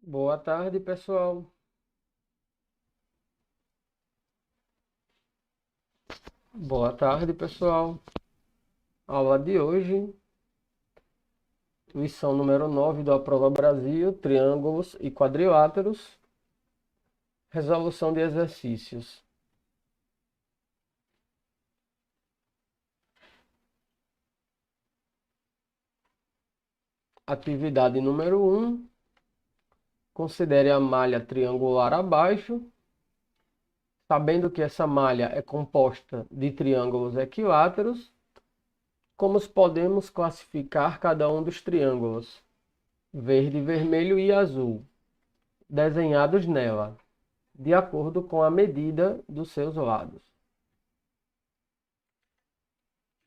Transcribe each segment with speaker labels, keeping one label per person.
Speaker 1: Boa tarde, pessoal. Boa tarde, pessoal. Aula de hoje, lição número 9 da Prova Brasil, triângulos e quadriláteros, resolução de exercícios. Atividade número 1, considere a malha triangular abaixo, sabendo que essa malha é composta de triângulos equiláteros. Como podemos classificar cada um dos triângulos, verde, vermelho e azul, desenhados nela, de acordo com a medida dos seus lados.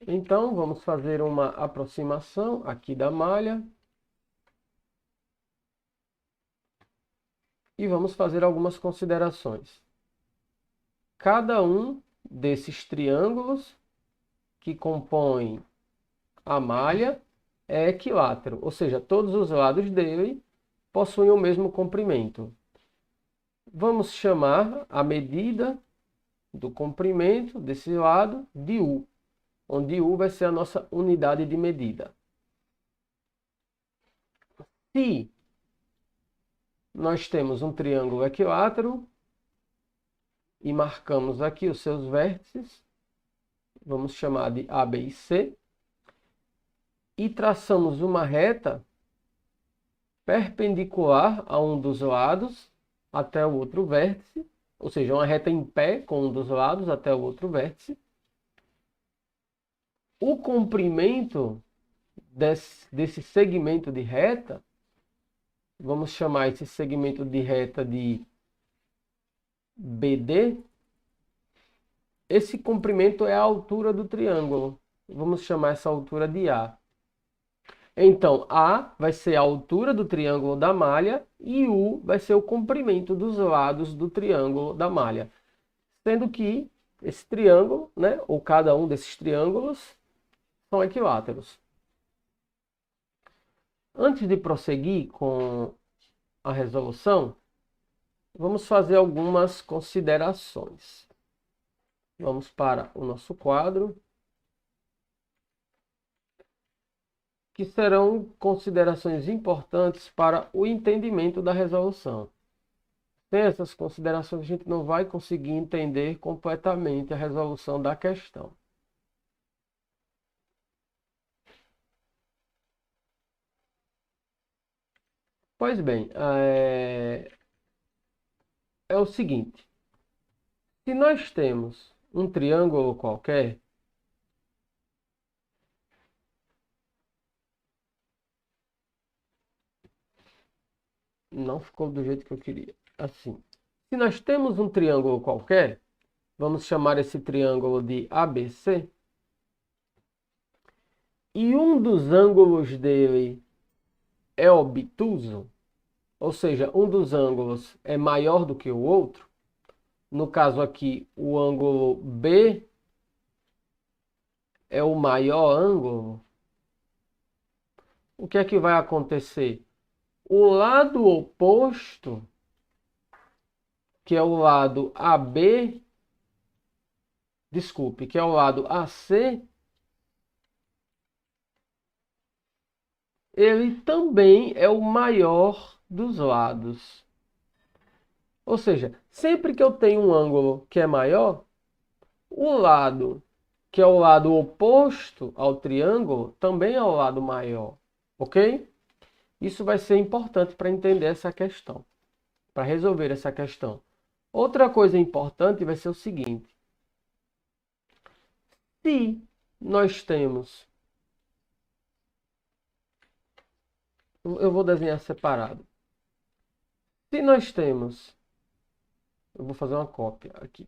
Speaker 1: Então, vamos fazer uma aproximação aqui da malha. E vamos fazer algumas considerações. Cada um desses triângulos que compõem a malha é equilátero, ou seja, todos os lados dele possuem o mesmo comprimento. Vamos chamar a medida do comprimento desse lado de U, onde U vai ser a nossa unidade de medida. Se nós temos um triângulo equilátero e marcamos aqui os seus vértices, vamos chamar de A, B e C, e traçamos uma reta perpendicular a um dos lados até o outro vértice, ou seja, uma reta em pé com um dos lados até o outro vértice. O comprimento desse segmento de reta, vamos chamar esse segmento de reta de BD. Esse comprimento é a altura do triângulo. Vamos chamar essa altura de A. Então, A vai ser a altura do triângulo da malha e U vai ser o comprimento dos lados do triângulo da malha. Sendo que esse triângulo, né, ou cada um desses triângulos, são equiláteros. Antes de prosseguir com a resolução, vamos fazer algumas considerações. Vamos para o nosso quadro, que serão considerações importantes para o entendimento da resolução. Sem essas considerações, a gente não vai conseguir entender completamente a resolução da questão. Pois bem, é o seguinte. Se nós temos um triângulo qualquer, não ficou do jeito que eu queria. Assim. Se nós temos um triângulo qualquer, vamos chamar esse triângulo de ABC, e um dos ângulos dele é obtuso, ou seja, um dos ângulos é maior do que o outro, no caso aqui, o ângulo B é o maior ângulo, o que é que vai acontecer? O lado oposto, que é o lado AB, desculpe, que é o lado AC, ele também é o maior dos lados. Ou seja, sempre que eu tenho um ângulo que é maior, o lado que é o lado oposto ao triângulo também é o lado maior. Ok? Isso vai ser importante para entender essa questão, para resolver essa questão. Outra coisa importante vai ser o seguinte. Se nós temos... Eu vou desenhar separado. Se nós temos... Eu vou fazer uma cópia aqui.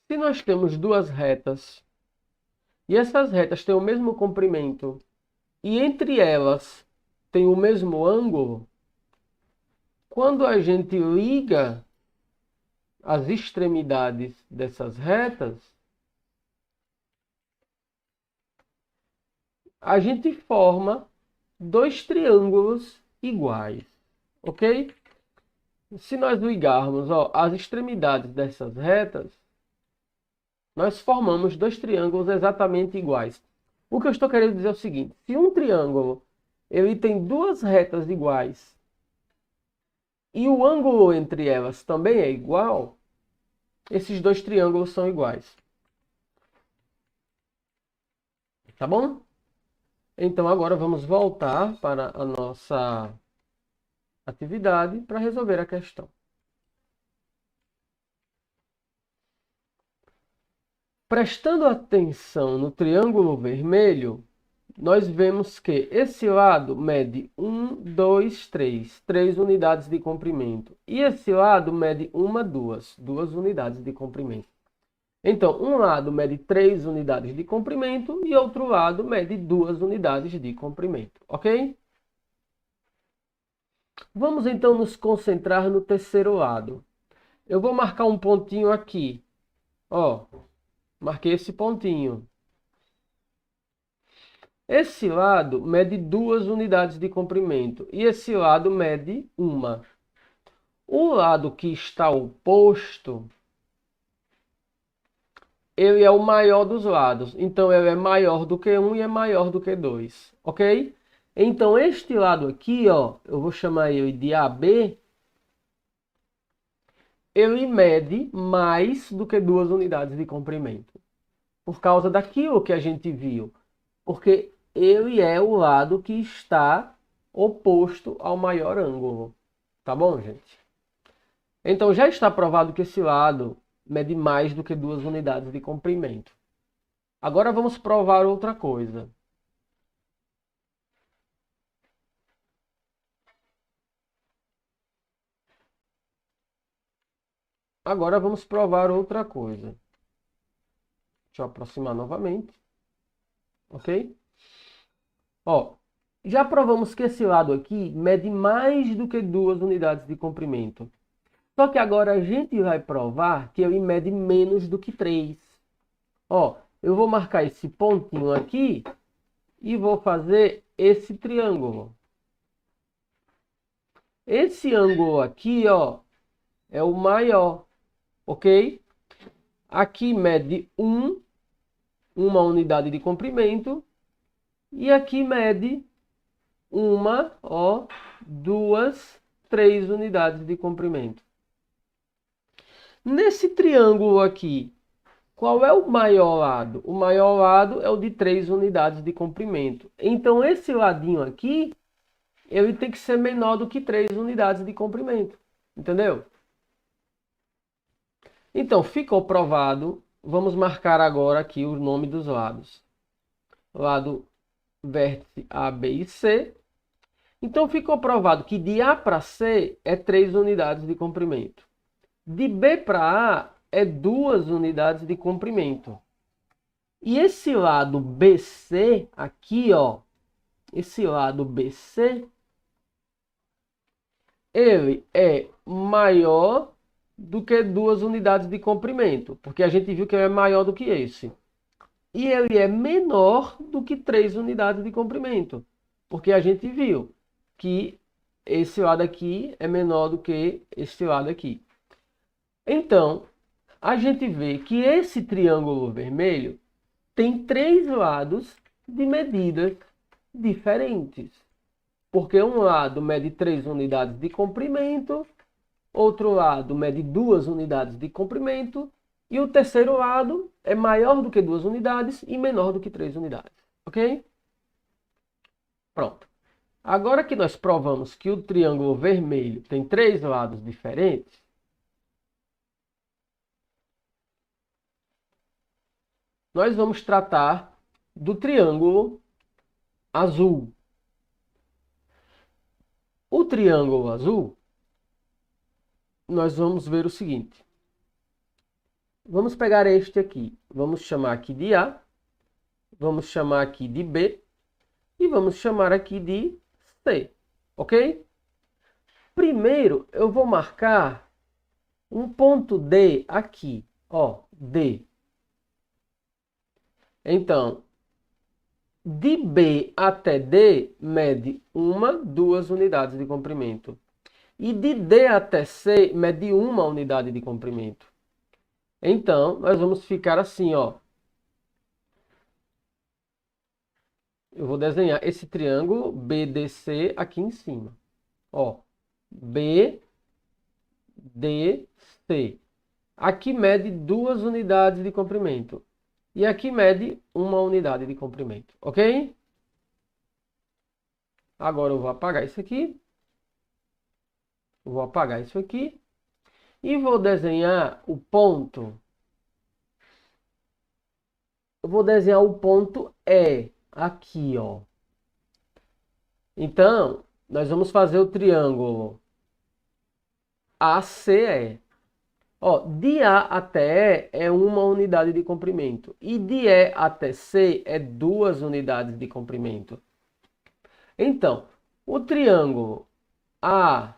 Speaker 1: Se nós temos duas retas, e essas retas têm o mesmo comprimento, e entre elas tem o mesmo ângulo, quando a gente liga as extremidades dessas retas, a gente forma dois triângulos iguais, ok? Se nós ligarmos, ó, as extremidades dessas retas, nós formamos dois triângulos exatamente iguais. O que eu estou querendo dizer é o seguinte: se um triângulo ele tem duas retas iguais e o ângulo entre elas também é igual, esses dois triângulos são iguais. Tá bom? Então agora vamos voltar para a nossa atividade para resolver a questão. Prestando atenção no triângulo vermelho, nós vemos que esse lado mede 1, 2, 3, 3 unidades de comprimento. E esse lado mede 1, 2 unidades de comprimento. Então, um lado mede 3 unidades de comprimento e outro lado mede 2 unidades de comprimento, ok? Vamos então nos concentrar no terceiro lado. Eu vou marcar um pontinho aqui. Ó, marquei esse pontinho. Esse lado mede 2 unidades de comprimento e esse lado mede 1. O lado que está oposto, ele é o maior dos lados. Então, ele é maior do que 1 e é maior do que 2, ok? Então, este lado aqui, ó, eu vou chamar ele de AB, ele mede mais do que 2 unidades de comprimento. Por causa daquilo que a gente viu. Porque ele é o lado que está oposto ao maior ângulo. Tá bom, gente? Então, já está provado que esse lado mede mais do que 2 unidades de comprimento. Agora vamos provar outra coisa. Agora vamos provar outra coisa. Deixa eu aproximar novamente. Ok? Ó, já provamos que esse lado aqui mede mais do que 2 unidades de comprimento. Só que agora a gente vai provar que ele mede menos do que 3. Ó, eu vou marcar esse pontinho aqui e vou fazer esse triângulo. Esse ângulo aqui, ó, é o maior, ok? Aqui mede 1 unidade de comprimento. E aqui mede 2, 3 unidades de comprimento. Nesse triângulo aqui, qual é o maior lado? O maior lado é o de 3 unidades de comprimento. Então, esse ladinho aqui, ele tem que ser menor do que 3 unidades de comprimento. Entendeu? Então, ficou provado. Vamos marcar agora aqui o nome dos lados. Lado vértice A, B e C. Então, ficou provado que de A para C é 3 unidades de comprimento. De B para A é 2 unidades de comprimento. E esse lado BC aqui, ó, esse lado BC, ele é maior do que 2 unidades de comprimento, porque a gente viu que ele é maior do que esse. E ele é menor do que 3 unidades de comprimento, porque a gente viu que esse lado aqui é menor do que esse lado aqui. Então, a gente vê que esse triângulo vermelho tem 3 lados de medidas diferentes. Porque um lado mede 3 unidades de comprimento, outro lado mede 2 unidades de comprimento, e o terceiro lado é maior do que 2 unidades e menor do que 3 unidades. Ok? Pronto. Agora que nós provamos que o triângulo vermelho tem 3 lados diferentes, nós vamos tratar do triângulo azul. O triângulo azul, nós vamos ver o seguinte. Vamos pegar este aqui. Vamos chamar aqui de A. Vamos chamar aqui de B. E vamos chamar aqui de C. Ok? Primeiro, eu vou marcar um ponto D aqui, ó, D. Então, de B até D, mede 1, 2 unidades de comprimento. E de D até C, mede 1 unidade de comprimento. Então, nós vamos ficar assim, ó. Eu vou desenhar esse triângulo BDC aqui em cima. Ó, BDC. Aqui mede 2 unidades de comprimento. E aqui mede 1 unidade de comprimento, ok? Agora eu vou apagar isso aqui. Vou apagar isso aqui. E vou desenhar o ponto. Eu vou desenhar o ponto E. Aqui, ó. Então, nós vamos fazer o triângulo ACE. Ó, de A até E é 1 unidade de comprimento. E de E até C é 2 unidades de comprimento. Então, o triângulo ACE,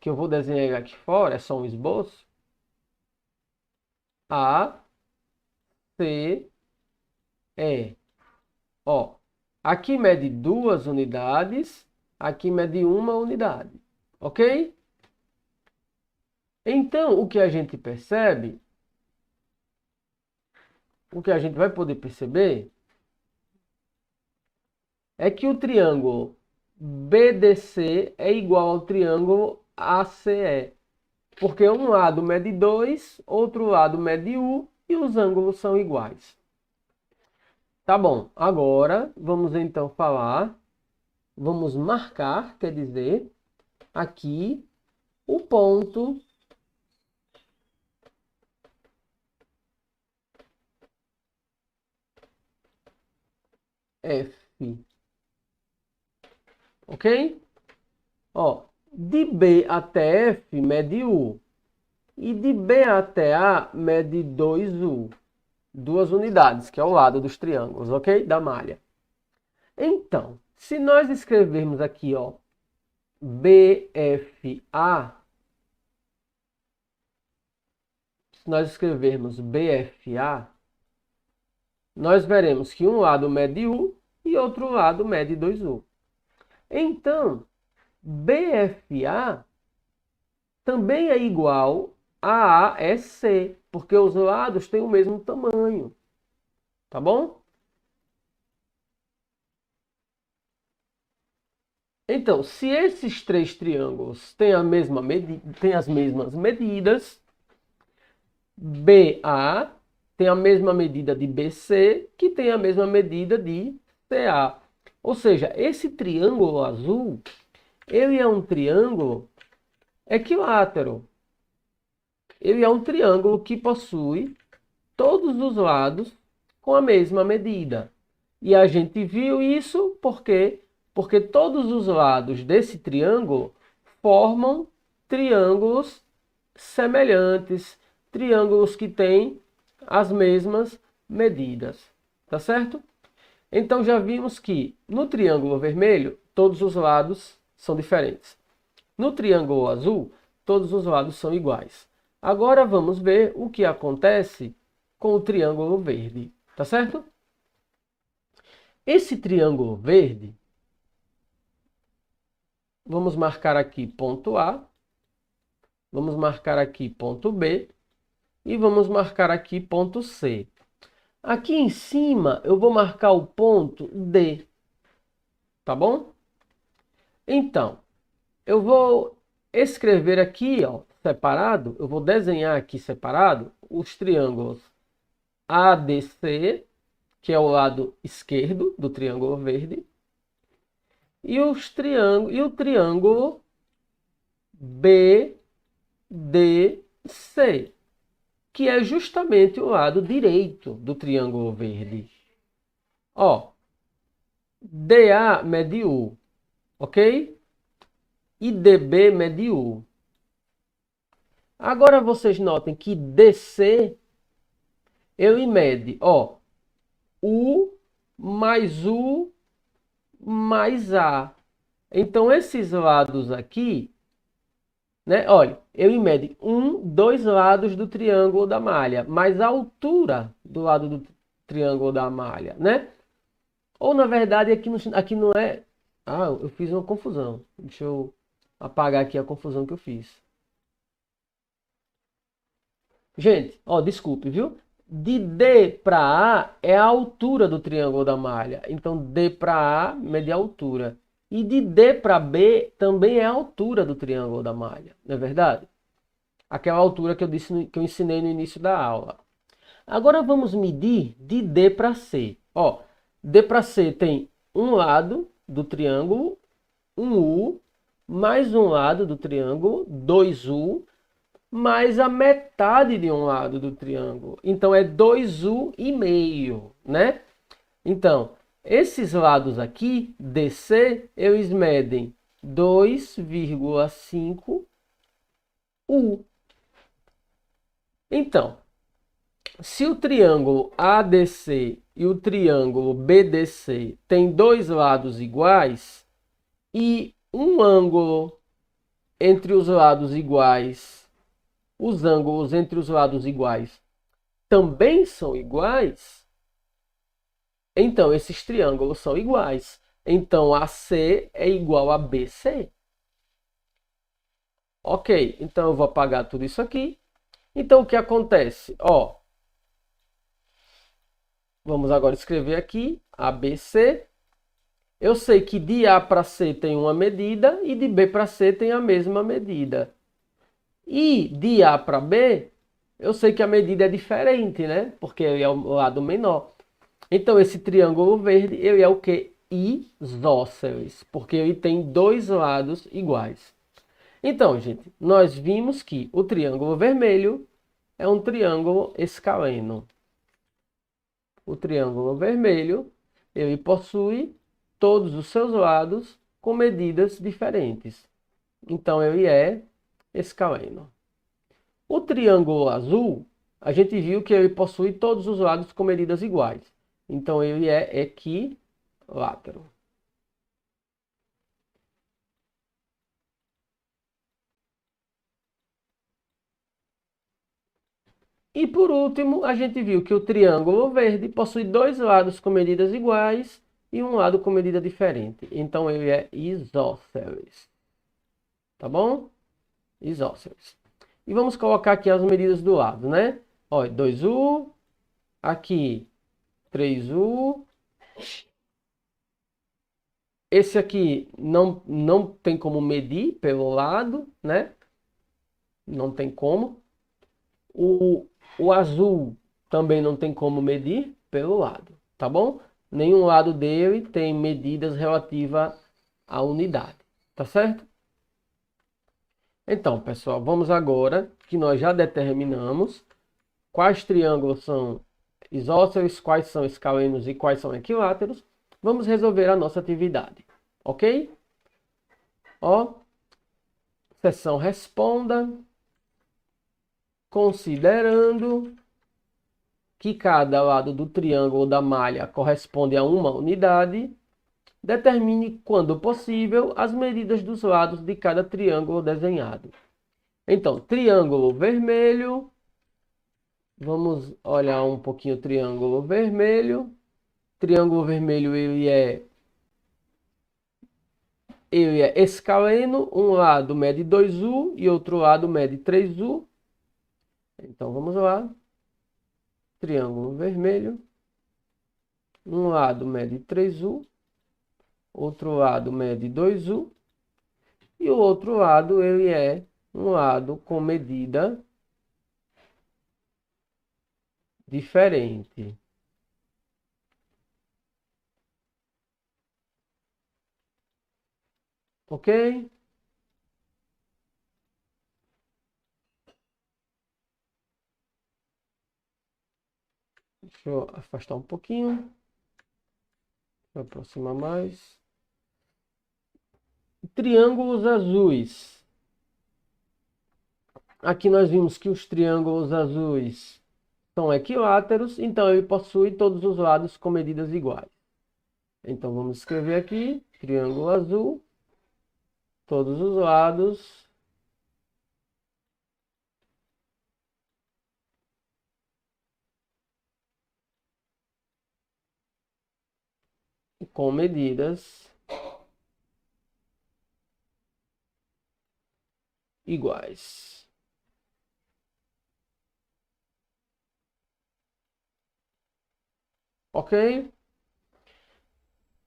Speaker 1: que eu vou desenhar aqui fora, é só um esboço. ACE. Ó, aqui mede 2 unidades, aqui mede 1 unidade. Ok? Então, o que a gente percebe, o que a gente vai poder perceber, é que o triângulo BDC é igual ao triângulo ACE. Porque um lado mede 2, outro lado mede 1 e os ângulos são iguais. Tá bom, agora vamos então falar, vamos marcar, quer dizer, aqui o ponto F. Ok? Ó, de B até F mede U. E de B até A mede 2U. 2 unidades, que é o lado dos triângulos, ok? Da malha. Então, se nós escrevermos aqui, ó, BFA, se nós escrevermos BFA, nós veremos que um lado mede U e outro lado mede 2U. Então, BFA também é igual a ASC, porque os lados têm o mesmo tamanho. Tá bom? Então, se esses três triângulos têm têm as mesmas medidas, BA tem a mesma medida de BC, que tem a mesma medida de CA. Ou seja, esse triângulo azul, ele é um triângulo equilátero. Ele é um triângulo que possui todos os lados com a mesma medida. E a gente viu isso porque todos os lados desse triângulo formam triângulos semelhantes, triângulos que têm as mesmas medidas, tá certo? Então já vimos que no triângulo vermelho todos os lados são diferentes. No triângulo azul, todos os lados são iguais. Agora vamos ver o que acontece com o triângulo verde, tá certo? Esse triângulo verde, vamos marcar aqui ponto A, vamos marcar aqui ponto B e vamos marcar aqui ponto C. Aqui em cima eu vou marcar o ponto D, tá bom? Então, eu vou escrever aqui, ó, separado, eu vou desenhar aqui separado os triângulos ADC, que é o lado esquerdo do triângulo verde, e o triângulo BDC, que é justamente o lado direito do triângulo verde. Ó, DA mede U, ok? E DB mede U. Agora vocês notem que DC, ele mede, ó, U mais U mais A. Então, esses lados aqui né? Olha, ele mede dois lados do triângulo da malha, mais a altura do lado do triângulo da malha, né? Ou, na verdade, aqui não é... Ah, eu fiz uma confusão. Deixa eu apagar aqui a confusão que eu fiz. Gente, ó, desculpe, viu? De D para A é a altura do triângulo da malha. Então, D para A mede a altura. E de D para B também é a altura do triângulo da malha. Não é verdade? Aquela altura que eu disse, que eu ensinei no início da aula. Agora vamos medir de D para C. Ó, D para C tem um lado do triângulo, um U, mais um lado do triângulo, 2U, mais a metade de um lado do triângulo. Então, é 2U e meio, né? Então, esses lados aqui, DC, eles medem 2,5 U. Então, se o triângulo ADC e o triângulo BDC têm dois lados iguais e um ângulo entre os lados iguais, os ângulos entre os lados iguais também são iguais, então esses triângulos são iguais. Então, AC é igual a BC. Ok, então eu vou apagar tudo isso aqui. Então, o que acontece? Ó, vamos agora escrever aqui ABC. Eu sei que de A para C tem uma medida e de B para C tem a mesma medida. E de A para B, eu sei que a medida é diferente, né? Porque ele é o lado menor. Então, esse triângulo verde, ele é o quê? Isósceles, porque ele tem dois lados iguais. Então, gente, nós vimos que o triângulo vermelho é um triângulo escaleno. O triângulo vermelho, ele possui todos os seus lados com medidas diferentes. Então, ele é escaleno. O triângulo azul, a gente viu que ele possui todos os lados com medidas iguais. Então, ele é equilátero. E por último, a gente viu que o triângulo verde possui dois lados com medidas iguais e um lado com medida diferente. Então, ele é isósceles. Tá bom? Isósceles. E vamos colocar aqui as medidas do lado, né? Olha, 2U, aqui 3U. Esse aqui não tem como medir pelo lado, né? Não tem como. O azul também não tem como medir pelo lado, tá bom? Nenhum lado dele tem medidas relativas à unidade, tá certo? Então, pessoal, vamos agora, que nós já determinamos quais triângulos são isósceles, quais são escalenos e quais são equiláteros, vamos resolver a nossa atividade, ok? Ó, seção responda, considerando que cada lado do triângulo da malha corresponde a uma unidade, determine, quando possível, as medidas dos lados de cada triângulo desenhado. Então, triângulo vermelho, vamos olhar um pouquinho o triângulo vermelho. Triângulo vermelho, ele é escaleno, um lado mede 2U e outro lado mede 3U. Então, vamos lá. Triângulo vermelho. Um lado mede 3U, outro lado mede 2U. E o outro lado, ele é um lado com medida diferente. Ok? Deixa eu afastar um pouquinho. Deixa eu aproximar mais. Triângulos azuis. Aqui nós vimos que os triângulos azuis são equiláteros, então ele possui todos os lados com medidas iguais. Então vamos escrever aqui, triângulo azul, todos os lados com medidas iguais. Ok?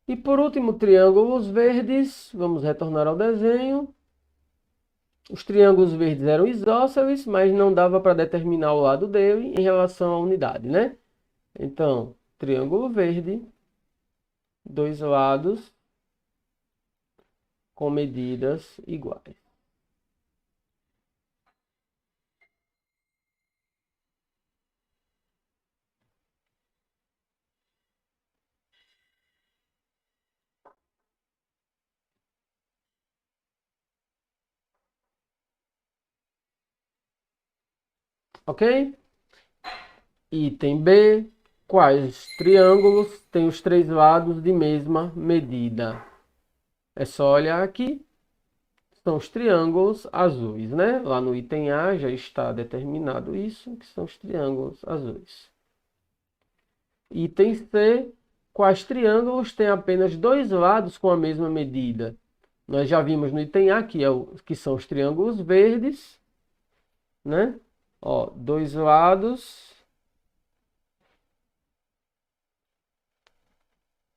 Speaker 1: E por último, triângulos verdes. Vamos retornar ao desenho. Os triângulos verdes eram isósceles, mas não dava para determinar o lado dele em relação à unidade, né? Então, triângulo verde, dois lados com medidas iguais. Ok? Item B. Quais triângulos têm os três lados de mesma medida? É só olhar aqui. São os triângulos azuis, né? Lá no item A já está determinado isso, que são os triângulos azuis. Item C. Quais triângulos têm apenas dois lados com a mesma medida? Nós já vimos no item A que são os triângulos verdes, né? Ó, dois lados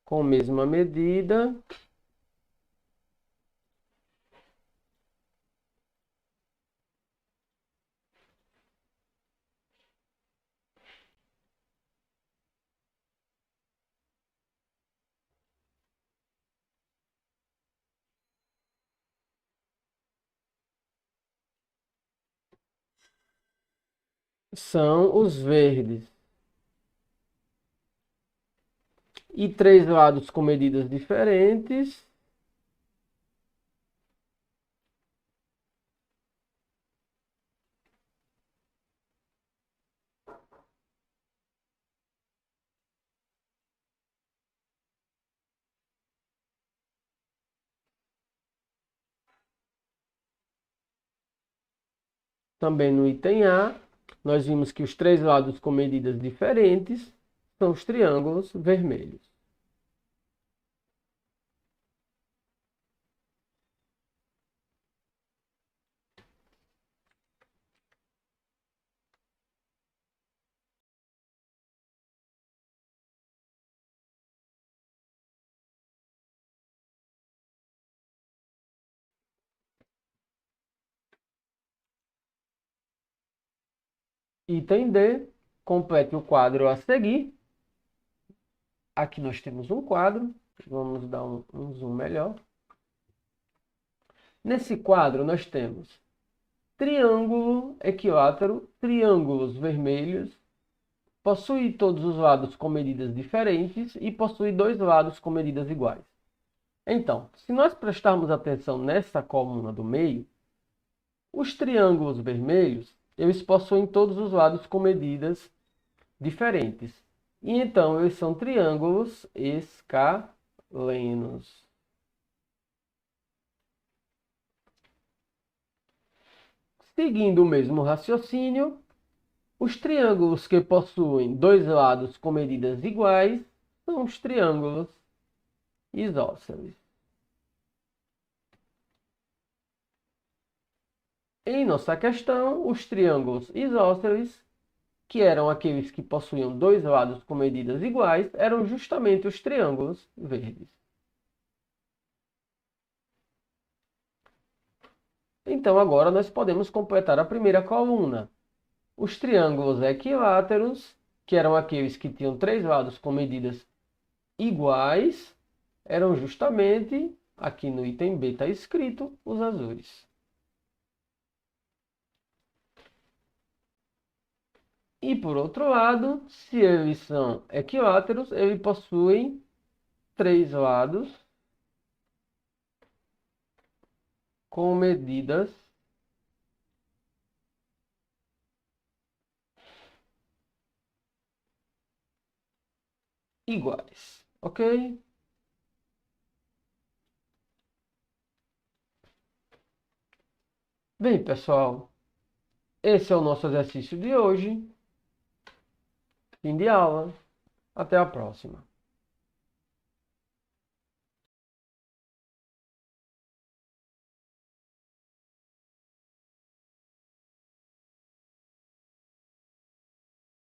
Speaker 1: com mesma medida. São os verdes. E três lados com medidas diferentes. Também no item A, nós vimos que os três lados com medidas diferentes são os triângulos vermelhos. Item D, complete o quadro a seguir. Aqui nós temos um quadro, vamos dar um zoom melhor. Nesse quadro nós temos triângulo equilátero, triângulos vermelhos, possui todos os lados com medidas diferentes e possui dois lados com medidas iguais. Então, se nós prestarmos atenção nessa coluna do meio, os triângulos vermelhos, eles possuem todos os lados com medidas diferentes. E então, eles são triângulos escalenos. Seguindo o mesmo raciocínio, os triângulos que possuem dois lados com medidas iguais são os triângulos isósceles. Em nossa questão, os triângulos isósceles, que eram aqueles que possuíam dois lados com medidas iguais, eram justamente os triângulos verdes. Então, agora nós podemos completar a primeira coluna. Os triângulos equiláteros, que eram aqueles que tinham três lados com medidas iguais, eram justamente, aqui no item B está escrito, os azuis. E por outro lado, se eles são equiláteros, eles possuem três lados com medidas iguais, ok? Bem, pessoal, esse é o nosso exercício de hoje. Fim de aula. Até a próxima.